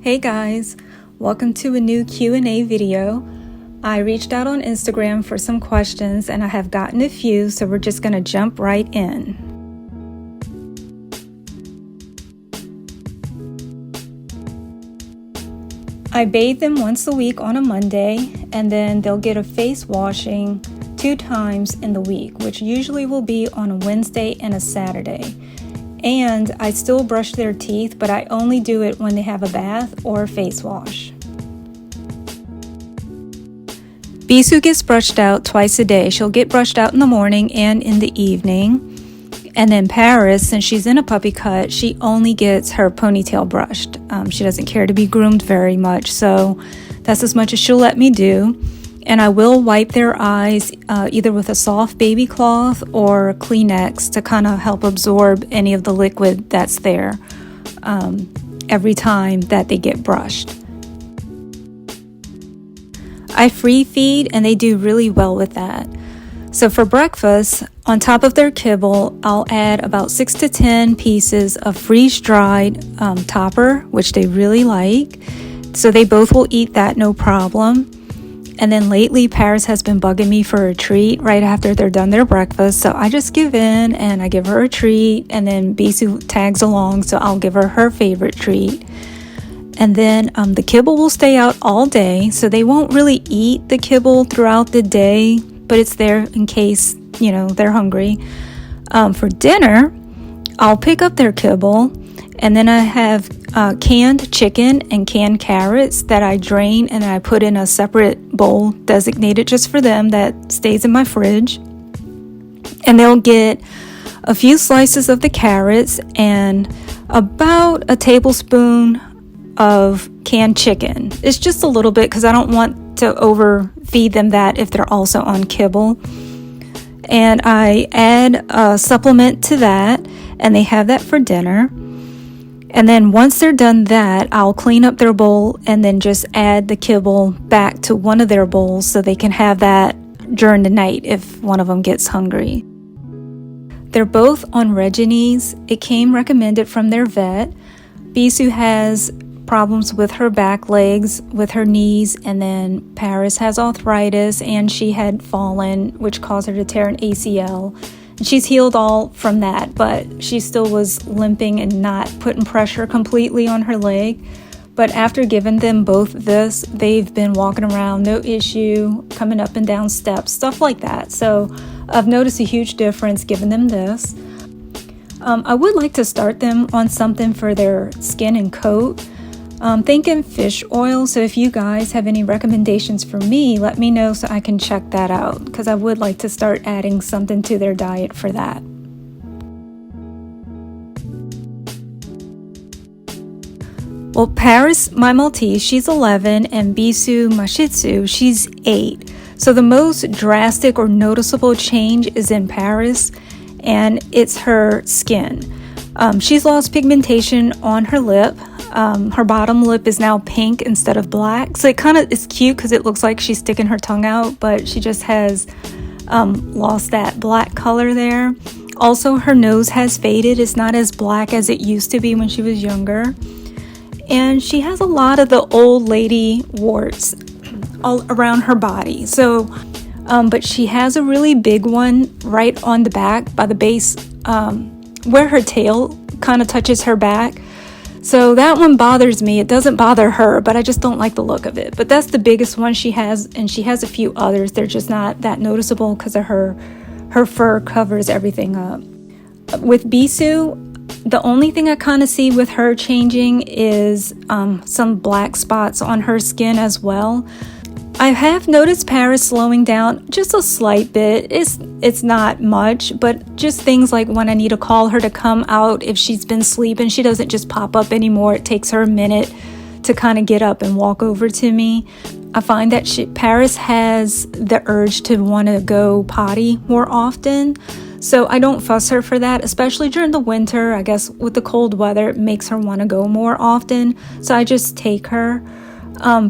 Hey guys, welcome to a new Q&A video. I reached out on Instagram for some questions and I have gotten a few, so we're just going to jump right in. I bathe them once a week on a Monday, and then they'll get a face washing 2 times in the week, which usually will be on a Wednesday and a Saturday. And I still brush their teeth, but I only do it when they have a bath or a face wash. Bisou gets brushed out twice a day. She'll get brushed out in the morning and in the evening. And then Paris, since she's in a puppy cut, she only gets her ponytail brushed. She doesn't care to be groomed very much, so that's as much as she'll let me do. And I will wipe their eyes either with a soft baby cloth or Kleenex to kind of help absorb any of the liquid that's there every time that they get brushed. I free feed and they do really well with that. So for breakfast, on top of their kibble, I'll add about 6 to 10 pieces of freeze-dried topper, which they really like. So they both will eat that no problem. And then lately, Paris has been bugging me for a treat right after they're done their breakfast. So I just give in and I give her a treat. And then Bisou tags along, so I'll give her her favorite treat. And then the kibble will stay out all day. So they won't really eat the kibble throughout the day, but it's there in case, they're hungry. For dinner, I'll pick up their kibble. And then I have canned chicken and canned carrots that I drain and I put in a separate bowl designated just for them that stays in my fridge. And they'll get a few slices of the carrots and about a tablespoon of canned chicken. It's just a little bit because I don't want to overfeed them that if they're also on kibble. And I add a supplement to that and they have that for dinner. And then once they're done that, I'll clean up their bowl and then just add the kibble back to one of their bowls so they can have that during the night if one of them gets hungry. They're both on Rejenease. It came recommended from their vet. Bisou has problems with her back legs, with her knees, and then Paris has arthritis and she had fallen, which caused her to tear an ACL. She's healed all from that, but she still was limping and not putting pressure completely on her leg. But after giving them both this, they've been walking around, no issue, coming up and down steps, stuff like that. So I've noticed a huge difference giving them this. I would like to start them on something for their skin and coat. Thinking fish oil, so if you guys have any recommendations for me, let me know so I can check that out, because I would like to start adding something to their diet for that. Well, Paris, my Maltese, she's 11, and Bisou, my Shih Tzu, she's 8. So the most drastic or noticeable change is in Paris, and it's her skin. She's lost pigmentation on her lip. Her bottom lip is now pink instead of black. So it kind of is cute because it looks like she's sticking her tongue out, but she just has lost that black color there. Also, her nose has faded. It's not as black as it used to be when she was younger. And she has a lot of the old lady warts all around her body. So, but she has a really big one right on the back by the base where her tail kind of touches her back. So that one bothers me. It doesn't bother her, but I just don't like the look of it. But that's the biggest one she has, and she has a few others. They're just not that noticeable because of her fur covers everything up. With Bisou, the only thing I kind of see with her changing is some black spots on her skin as well. I have noticed Paris slowing down just a slight bit. It's not much, but just things like when I need to call her to come out if she's been sleeping, she doesn't just pop up anymore. It takes her a minute to kind of get up and walk over to me. I find that Paris has the urge to want to go potty more often. So I don't fuss her for that, especially during the winter. I guess with the cold weather, it makes her want to go more often. So I just take her.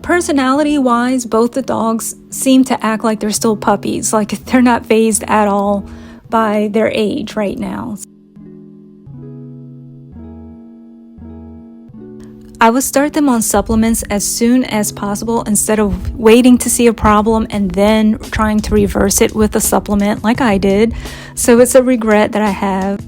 Personality-wise, both the dogs seem to act like they're still puppies, like they're not fazed at all by their age right now. I would start them on supplements as soon as possible instead of waiting to see a problem and then trying to reverse it with a supplement like I did. So it's a regret that I have.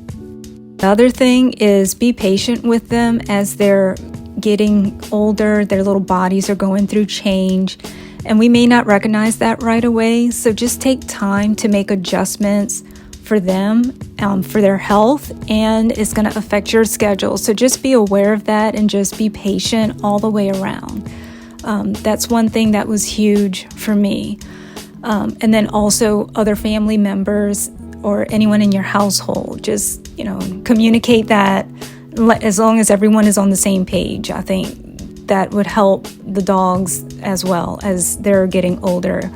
The other thing is be patient with them as they're getting older. Their little bodies are going through change, and we may not recognize that right away. So just take time to make adjustments for them, for their health, and it's going to affect your schedule. So just be aware of that and just be patient all the way around. That's one thing that was huge for me. And then also other family members or anyone in your household, just, communicate that as long as everyone is on the same page. I think that would help the dogs as well as they're getting older.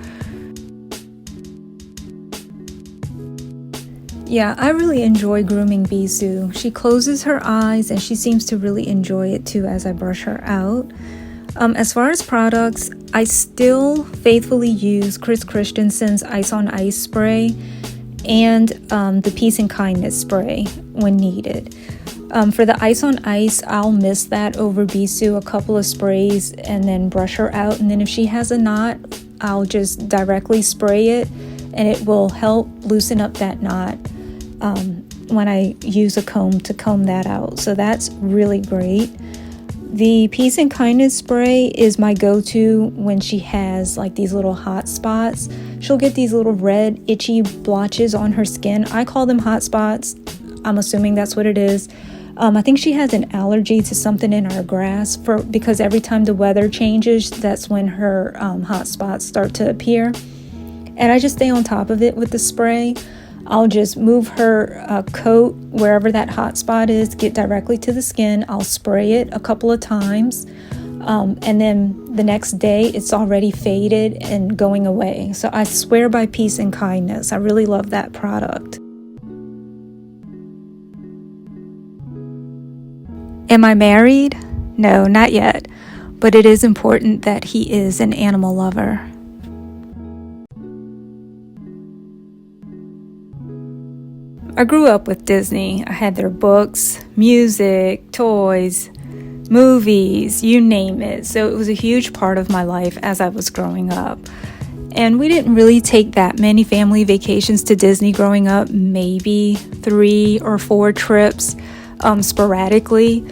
Yeah, I really enjoy grooming Bisou. She closes her eyes and she seems to really enjoy it too as I brush her out. As far as products, I still faithfully use Christensen's Ice on Ice spray and the Peace and Kindness spray when needed. For the Ice on Ice, I'll mist that over Bisou, a couple of sprays, and then brush her out. And then if she has a knot, I'll just directly spray it, and it will help loosen up that knot when I use a comb to comb that out. So that's really great. The Peace and Kindness spray is my go-to when she has like these little hot spots. She'll get these little red itchy blotches on her skin. I call them hot spots. I'm assuming that's what it is. I think she has an allergy to something in our grass because every time the weather changes, that's when her hot spots start to appear. And I just stay on top of it with the spray. I'll just move her coat wherever that hot spot is, get directly to the skin. I'll spray it a couple of times. And then the next day, it's already faded and going away. So I swear by Peace and Kindness. I really love that product. Am I married? No, not yet. But it is important that he is an animal lover. I grew up with Disney. I had their books, music, toys, movies, you name it. So it was a huge part of my life as I was growing up. And we didn't really take that many family vacations to Disney growing up, maybe 3 or 4 trips sporadically,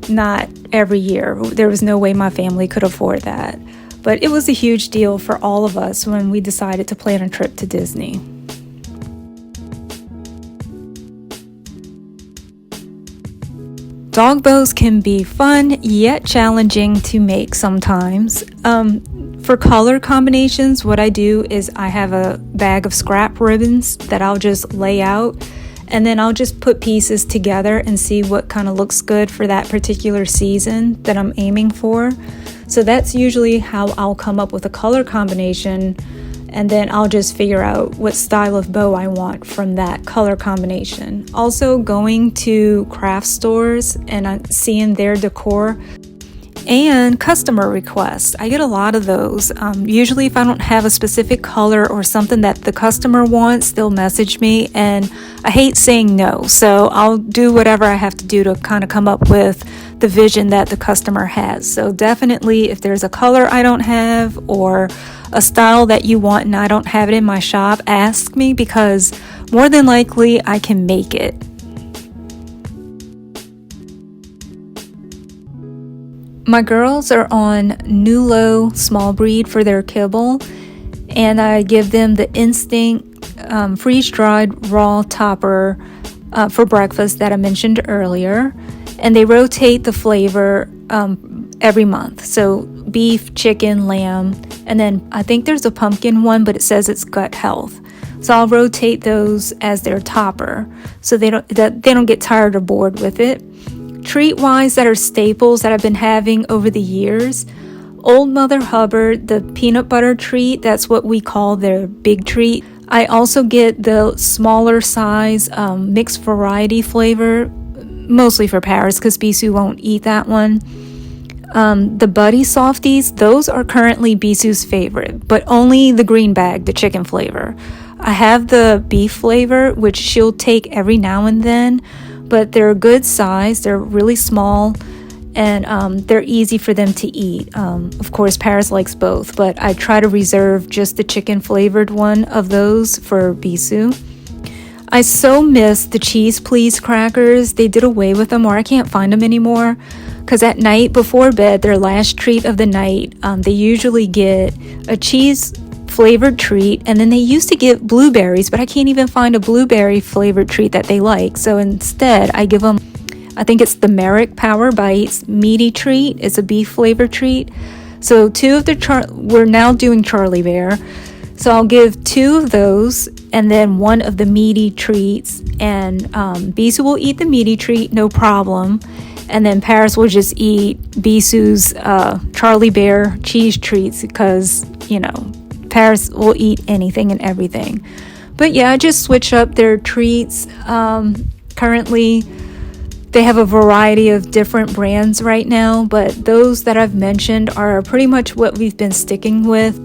not every year. There was no way my family could afford that. But it was a huge deal for all of us when we decided to plan a trip to Disney. Dog bows can be fun yet challenging to make sometimes. For color combinations, what I do is I have a bag of scrap ribbons that I'll just lay out, and then I'll just put pieces together and see what kind of looks good for that particular season that I'm aiming for. So that's usually how I'll come up with a color combination, and then I'll just figure out what style of bow I want from that color combination. Also, going to craft stores and seeing their decor and customer requests. I get a lot of those. Usually if I don't have a specific color or something that the customer wants, they'll message me, and I hate saying no. So I'll do whatever I have to do to kind of come up with the vision that the customer has. So definitely if there's a color I don't have or a style that you want and I don't have it in my shop, ask me, because more than likely I can make it. My girls are on Nulo small breed for their kibble, and I give them the Instinct freeze-dried raw topper for breakfast that I mentioned earlier, and they rotate the flavor every month. So beef, chicken, lamb, and then I think there's a pumpkin one, but it says it's gut health. So I'll rotate those as their topper so they don't get tired or bored with it. Treat-wise, that are staples that I've been having over the years. Old Mother Hubbard, the peanut butter treat, that's what we call their big treat. I also get the smaller size mixed variety flavor, mostly for Paris because Bisou won't eat that one. The Buddy Softies, those are currently Bisou's favorite, but only the green bag, the chicken flavor. I have the beef flavor, which she'll take every now and then, but they're a good size. They're really small, and they're easy for them to eat. Of course, Paris likes both, but I try to reserve just the chicken flavored one of those for Bisou. I so miss the Cheese Please crackers. They did away with them, or I can't find them anymore. Because at night before bed, their last treat of the night, they usually get a cheese flavored treat, and then they used to get blueberries, but I can't even find a blueberry flavored treat that they like. So instead, I give them, I think it's the Merrick Power Bites meaty treat. It's a beef flavored treat. So we're now doing Charlie Bear. So I'll give 2 of those and then 1 of the meaty treats, and Bisou will eat the meaty treat, no problem. And then Paris will just eat Bisou's Charlie Bear cheese treats because, you know, Paris will eat anything and everything. But yeah, I just switch up their treats. Currently, they have a variety of different brands right now, but those that I've mentioned are pretty much what we've been sticking with.